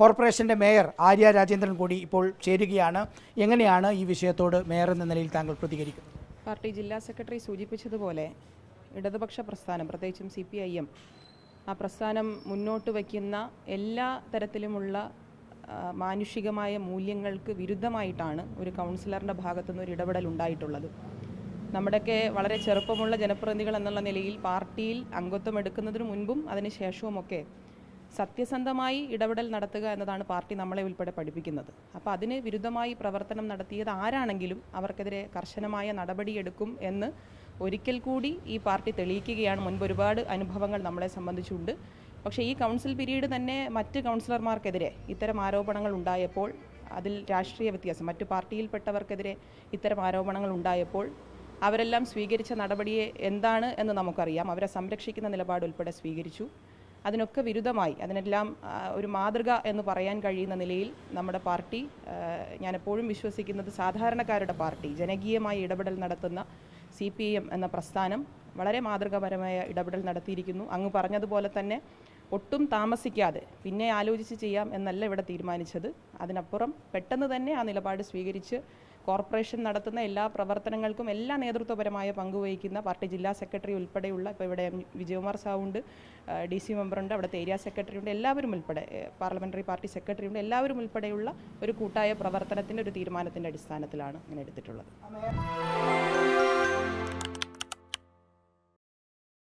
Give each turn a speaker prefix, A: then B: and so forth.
A: കോർപ്പറേഷന്റെ മേയർ ആര്യ രാജേന്ദ്രൻ കൂടി ഇപ്പോൾ ചേരുകയാണ്. എങ്ങനെയാണ് ഈ വിഷയത്തോട് മേയർ എന്ന നിലയിൽ താങ്കൾ പ്രതികരിക്കുന്നത്?
B: പാർട്ടി ജില്ലാ സെക്രട്ടറി സൂചിപ്പിച്ചതുപോലെ ഇടതുപക്ഷ പ്രസ്ഥാനം, പ്രത്യേകിച്ചും CPIM, ആ പ്രസ്ഥാനം മുന്നോട്ട് വയ്ക്കുന്ന എല്ലാ തരത്തിലുമുള്ള മാനുഷികമായ മൂല്യങ്ങൾക്ക് വിരുദ്ധമായിട്ടാണ് ഒരു കൗൺസിലറിൻ്റെ ഭാഗത്തുനിന്ന് ഒരു ഇടപെടൽ ഉണ്ടായിട്ടുള്ളത്. നമ്മുടെയൊക്കെ വളരെ ചെറുപ്പമുള്ള ജനപ്രതിനിധികൾ എന്നുള്ള നിലയിൽ പാർട്ടിയിൽ അംഗത്വം എടുക്കുന്നതിന് മുൻപും അതിനുശേഷവുമൊക്കെ സത്യസന്ധമായി ഇടപെടൽ നടത്തുക എന്നതാണ് പാർട്ടി നമ്മളെ ഉൾപ്പെടെ പഠിപ്പിക്കുന്നത്. അപ്പോൾ അതിന് വിരുദ്ധമായി പ്രവർത്തനം നടത്തിയത് ആരാണെങ്കിലും അവർക്കെതിരെ കർശനമായ നടപടിയെടുക്കും എന്ന് ഒരിക്കൽ കൂടി ഈ പാർട്ടി തെളിയിക്കുകയാണ്. മുൻപ് ഒരുപാട് അനുഭവങ്ങൾ നമ്മളെ സംബന്ധിച്ചുണ്ട്. പക്ഷേ ഈ കൗൺസിൽ പീരീഡ് തന്നെ മറ്റ് കൗൺസിലർമാർക്കെതിരെ ഇത്തരം ആരോപണങ്ങൾ ഉണ്ടായപ്പോൾ, അതിൽ രാഷ്ട്രീയ വ്യത്യാസം, മറ്റു പാർട്ടിയിൽപ്പെട്ടവർക്കെതിരെ ഇത്തരം ആരോപണങ്ങൾ ഉണ്ടായപ്പോൾ അവരെല്ലാം സ്വീകരിച്ച നടപടിയെ എന്താണ് എന്ന് നമുക്കറിയാം. അവരെ സംരക്ഷിക്കുന്ന നിലപാട് ഉൾപ്പെടെ സ്വീകരിച്ചു. അതിനൊക്കെ വിരുദ്ധമായി, അതിനെല്ലാം ഒരു മാതൃക എന്ന് പറയാൻ കഴിയുന്ന നിലയിൽ നമ്മുടെ പാർട്ടി, ഞാനെപ്പോഴും വിശ്വസിക്കുന്നത് സാധാരണക്കാരുടെ പാർട്ടി, ജനകീയമായി ഇടപെടൽ നടത്തുന്ന CPIM എന്ന പ്രസ്ഥാനം വളരെ മാതൃകാപരമായ ഇടപെടൽ നടത്തിയിരിക്കുന്നു. അങ്ങ് പറഞ്ഞതുപോലെ തന്നെ ഒട്ടും താമസിക്കാതെ പിന്നെ ആലോചിച്ച് ചെയ്യാം എന്നല്ല ഇവിടെ തീരുമാനിച്ചത്. അതിനപ്പുറം പെട്ടെന്ന് തന്നെ ആ നിലപാട് സ്വീകരിച്ച് കോർപ്പറേഷൻ നടത്തുന്ന എല്ലാ പ്രവർത്തനങ്ങൾക്കും എല്ലാ നേതൃത്വപരമായ പങ്കുവഹിക്കുന്ന പാർട്ടി ജില്ലാ സെക്രട്ടറി ഉൾപ്പെടെയുള്ള, ഇപ്പോൾ ഇവിടെ വിജയകുമാർ സാവുണ്ട്, DC മെമ്പറുണ്ട്, അവിടുത്തെ ഏരിയ സെക്രട്ടറി ഉണ്ട്, എല്ലാവരും ഉൾപ്പെടെ പാർലമെൻ്ററി പാർട്ടി സെക്രട്ടറി ഉണ്ട്, എല്ലാവരും ഉൾപ്പെടെയുള്ള ഒരു കൂട്ടായ പ്രവർത്തനത്തിൻ്റെ ഒരു തീരുമാനത്തിൻ്റെ അടിസ്ഥാനത്തിലാണ് ഇങ്ങനെ എടുത്തിട്ടുള്ളത്.